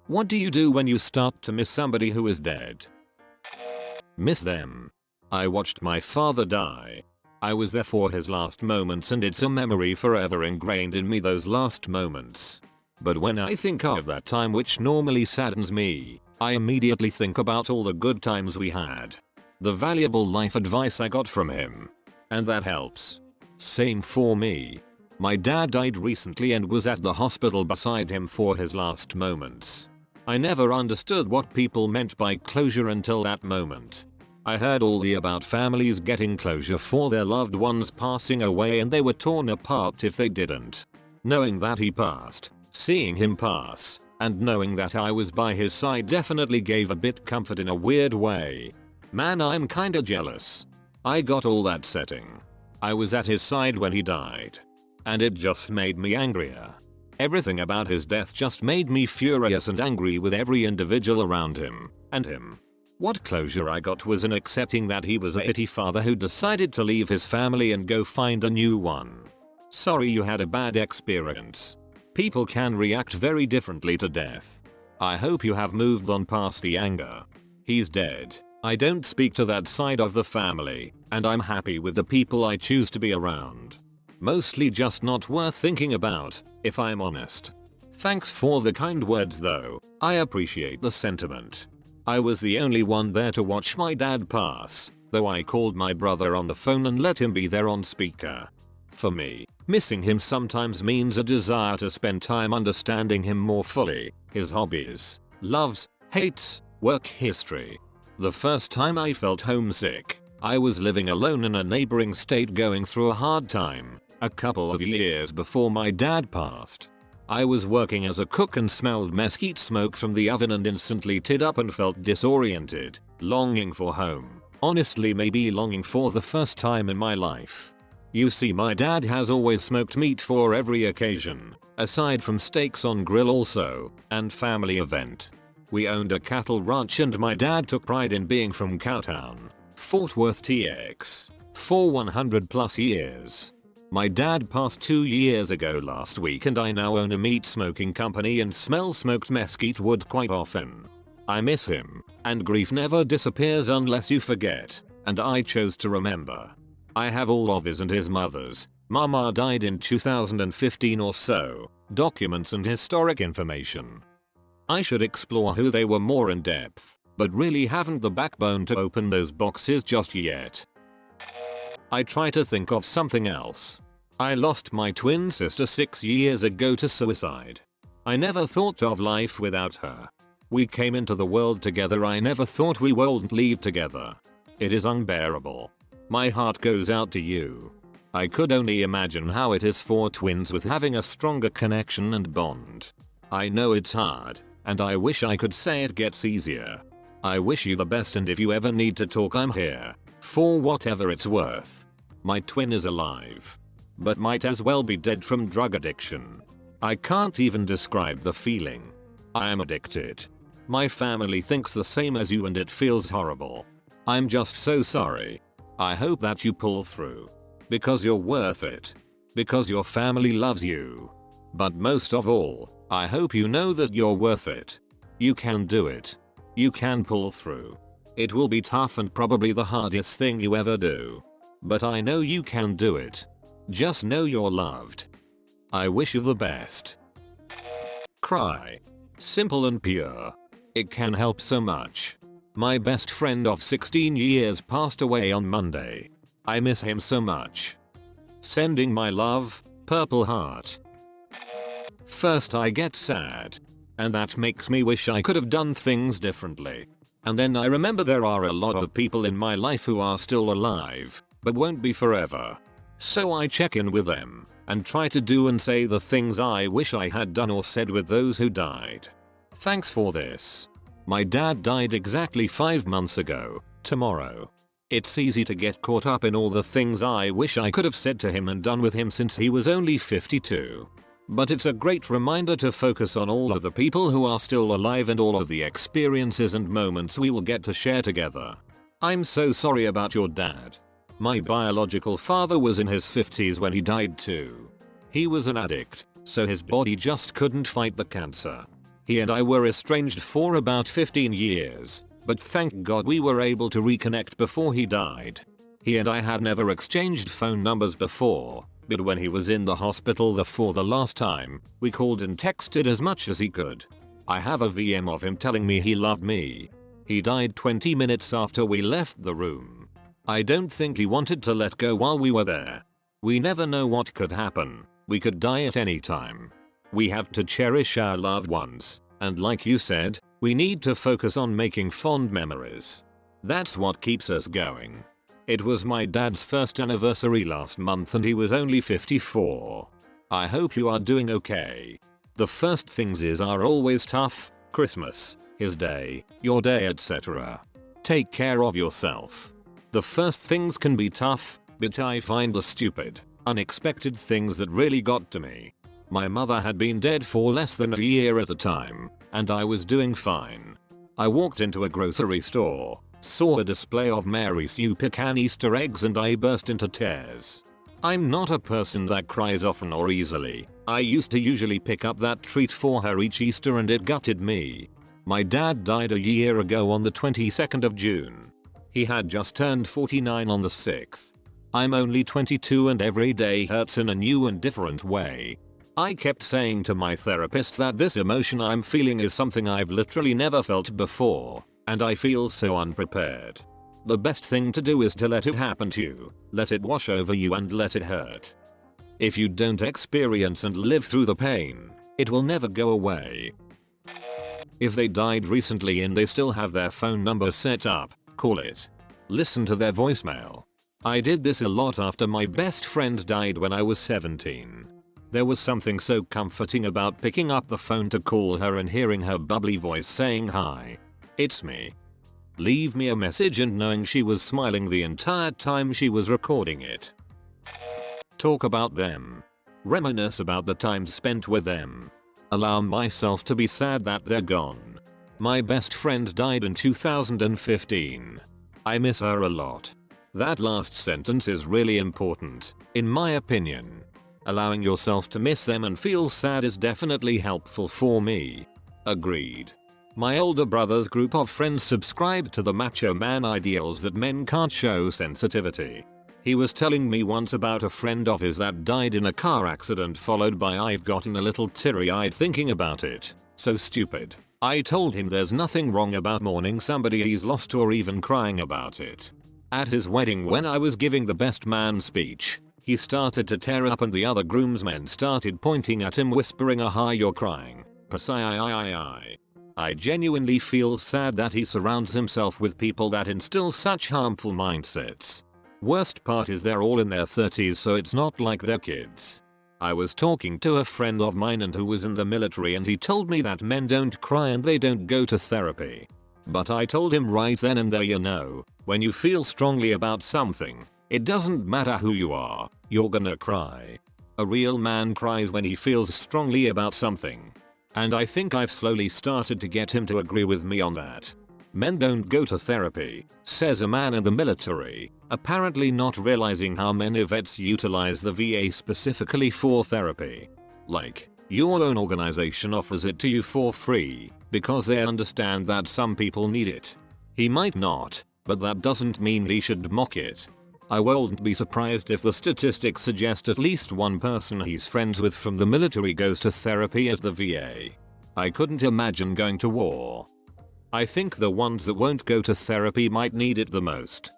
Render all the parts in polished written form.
What do you do when you start to miss somebody who is dead? Miss them. I watched my father die. I was there for his last moments and it's a memory forever ingrained in me, those last moments. But when I think of that time, which normally saddens me, I immediately think about all the good times we had. The valuable life advice I got from him. And that helps. Same for me. My dad died recently and was at the hospital beside him for his last moments. I never understood what people meant by closure until that moment. I heard all about families getting closure for their loved ones passing away and they were torn apart if they didn't. Knowing that he passed, seeing him pass, and knowing that I was by his side definitely gave a bit comfort in a weird way. Man, I'm kinda jealous. I got all that setting. I was at his side when he died. And it just made me angrier. Everything about his death just made me furious and angry with every individual around him, and him. What closure I got was in accepting that he was a shitty father who decided to leave his family and go find a new one. Sorry you had a bad experience. People can react very differently to death. I hope you have moved on past the anger. He's dead. I don't speak to that side of the family, and I'm happy with the people I choose to be around. Mostly just not worth thinking about, if I'm honest. Thanks for the kind words though, I appreciate the sentiment. I was the only one there to watch my dad pass, though I called my brother on the phone and let him be there on speaker. For me, missing him sometimes means a desire to spend time understanding him more fully, his hobbies, loves, hates, work history. The first time I felt homesick, I was living alone in a neighboring state going through a hard time, a couple of years before my dad passed. I was working as a cook and smelled mesquite smoke from the oven and instantly teared up and felt disoriented, longing for home. Honestly, maybe longing for the first time in my life. You see, my dad has always smoked meat for every occasion, aside from steaks on grill also, and family event. We owned a cattle ranch and my dad took pride in being from Cowtown, Fort Worth TX, for 100 plus years. My dad passed 2 years ago last week and I now own a meat smoking company and smell smoked mesquite wood quite often. I miss him, and grief never disappears unless you forget, and I chose to remember. I have all of his and his mother's, mama died in 2015 or so, documents and historic information. I should explore who they were more in depth, but really haven't the backbone to open those boxes just yet. I try to think of something else. I lost my twin sister 6 years ago to suicide. I never thought of life without her. We came into the world together, I never thought we wouldn't leave together. It is unbearable. My heart goes out to you. I could only imagine how it is for twins with having a stronger connection and bond. I know it's hard, and I wish I could say it gets easier. I wish you the best, and if you ever need to talk, I'm here. For whatever it's worth. My twin is alive. But might as well be dead from drug addiction. I can't even describe the feeling. I am addicted. My family thinks the same as you and it feels horrible. I'm just so sorry. I hope that you pull through. Because you're worth it. Because your family loves you. But most of all, I hope you know that you're worth it. You can do it. You can pull through. It will be tough and probably the hardest thing you ever do. But I know you can do it. Just know you're loved. I wish you the best. Cry. Simple and pure. It can help so much. My best friend of 16 years passed away on Monday. I miss him so much. Sending my love, Purple Heart. First I get sad. And that makes me wish I could have done things differently. And then I remember there are a lot of people in my life who are still alive, but won't be forever. So I check in with them, and try to do and say the things I wish I had done or said with those who died. Thanks for this. My dad died exactly 5 months ago, tomorrow. It's easy to get caught up in all the things I wish I could have said to him and done with him since he was only 52. But it's a great reminder to focus on all of the people who are still alive and all of the experiences and moments we will get to share together. I'm so sorry about your dad. My biological father was in his 50s when he died too. He was an addict, so his body just couldn't fight the cancer. He and I were estranged for about 15 years, but thank God we were able to reconnect before he died. He and I had never exchanged phone numbers before, but when he was in the hospital for the last time, we called and texted as much as he could. I have a VM of him telling me he loved me. He died 20 minutes after we left the room. I don't think he wanted to let go while we were there. We never know what could happen. We could die at any time. We have to cherish our loved ones, and like you said, we need to focus on making fond memories. That's what keeps us going. It was my dad's first anniversary last month and he was only 54. I hope you are doing okay. The first things are always tough: Christmas, his day, your day, etc. Take care of yourself. The first things can be tough, but I find the stupid, unexpected things that really got to me. My mother had been dead for less than a year at the time, and I was doing fine. I walked into a grocery store, saw a display of Mary Sue pecan Easter eggs, and I burst into tears. I'm not a person that cries often or easily. I used to usually pick up that treat for her each Easter and it gutted me. My dad died a year ago on the 22nd of June. He had just turned 49 on the 6th. I'm only 22 and every day hurts in a new and different way. I kept saying to my therapist that this emotion I'm feeling is something I've literally never felt before, and I feel so unprepared. The best thing to do is to let it happen to you, let it wash over you and let it hurt. If you don't experience and live through the pain, it will never go away. If they died recently and they still have their phone number set up, call it. Listen to their voicemail. I did this a lot after my best friend died when I was 17. There was something so comforting about picking up the phone to call her and hearing her bubbly voice saying, "Hi, it's me." Leave me a message and knowing she was smiling the entire time she was recording it. Talk about them. Reminisce about the time spent with them. Allow myself to be sad that they're gone. My best friend died in 2015. I miss her a lot. That last sentence is really important, in my opinion. Allowing yourself to miss them and feel sad is definitely helpful for me. Agreed. My older brother's group of friends subscribe to the macho man ideals that men can't show sensitivity. He was telling me once about a friend of his that died in a car accident, followed by "I've gotten a little teary-eyed thinking about it. So stupid." I told him there's nothing wrong about mourning somebody he's lost or even crying about it. At his wedding, when I was giving the best man speech, he started to tear up and the other groomsmen started pointing at him whispering, "Aha, you're crying. Psy." I genuinely feel sad that he surrounds himself with people that instill such harmful mindsets. Worst part is they're all in their 30s, so it's not like they're kids. I was talking to a friend of mine and who was in the military, and he told me that men don't cry and they don't go to therapy. But I told him right then and there, when you feel strongly about something, it doesn't matter who you are, you're gonna cry. A real man cries when he feels strongly about something. And I think I've slowly started to get him to agree with me on that. Men don't go to therapy, says a man in the military, apparently not realizing how many vets utilize the VA specifically for therapy. Like, your own organization offers it to you for free, because they understand that some people need it. He might not, but that doesn't mean he should mock it. I won't be surprised if the statistics suggest at least one person he's friends with from the military goes to therapy at the VA. I couldn't imagine going to war. I think the ones that won't go to therapy might need it the most.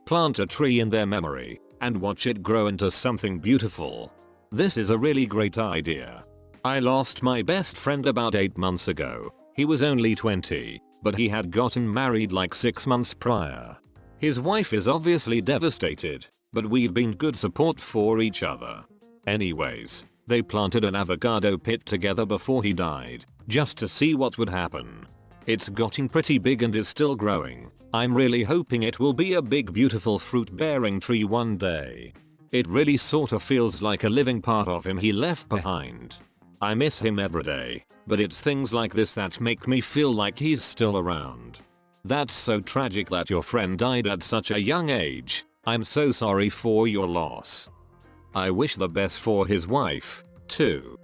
Plant a tree in their memory and watch it grow into something beautiful. This is a really great idea. I lost my best friend about 8 months ago. He was only 20, but he had gotten married like 6 months prior. His wife is obviously devastated, but we've been good support for each other. Anyways, they planted an avocado pit together before he died, just to see what would happen. It's gotten pretty big and is still growing. I'm really hoping it will be a big beautiful fruit bearing tree one day. It really sorta feels like a living part of him he left behind. I miss him every day, but it's things like this that make me feel like he's still around. That's so tragic that your friend died at such a young age. I'm so sorry for your loss. I wish the best for his wife, too.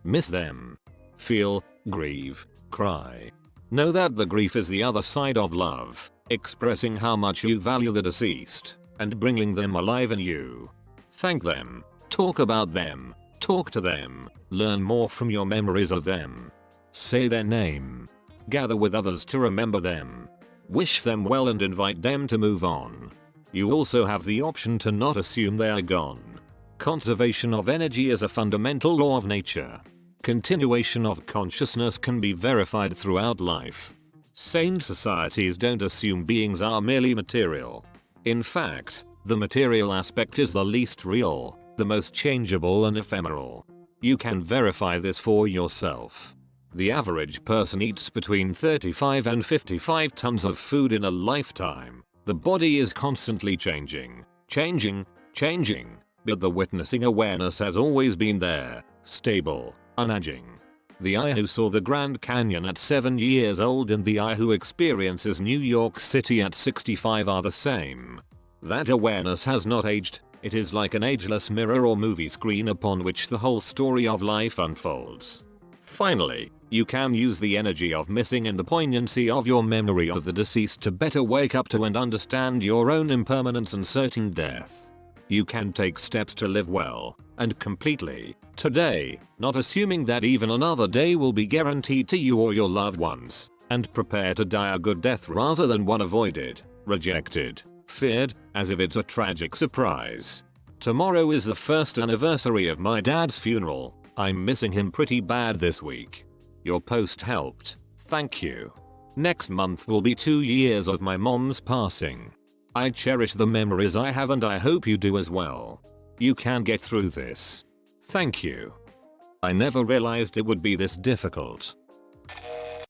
Miss them. feel, grieve, cry. Know that the grief is the other side of love, expressing how much you value the deceased, and bringing them alive in you. Thank them, talk about them, talk to them, learn more from your memories of them. Say their name. Gather with others to remember them. Wish them well and invite them to move on. You also have the option to not assume they are gone. Conservation of energy is a fundamental law of nature. Continuation of consciousness can be verified throughout life. Sane societies don't assume beings are merely material. In fact, the material aspect is the least real, the most changeable and ephemeral. You can verify this for yourself. The average person eats between 35 and 55 tons of food in a lifetime. The body is constantly changing, but the witnessing awareness has always been there, stable, unaging. The eye who saw the Grand Canyon at 7 years old and the eye who experiences New York City at 65 are the same. That awareness has not aged, it is like an ageless mirror or movie screen upon which the whole story of life unfolds. Finally, you can use the energy of missing and the poignancy of your memory of the deceased to better wake up to and understand your own impermanence and certain death. You can take steps to live well, and completely, today, not assuming that even another day will be guaranteed to you or your loved ones, and prepare to die a good death rather than one avoided, rejected, feared, as if it's a tragic surprise. Tomorrow is the first anniversary of my dad's funeral. I'm missing him pretty bad this week. Your post helped. Thank you. Next month will be 2 years of my mom's passing. I cherish the memories I have and I hope you do as well. You can get through this. Thank you. I never realized it would be this difficult.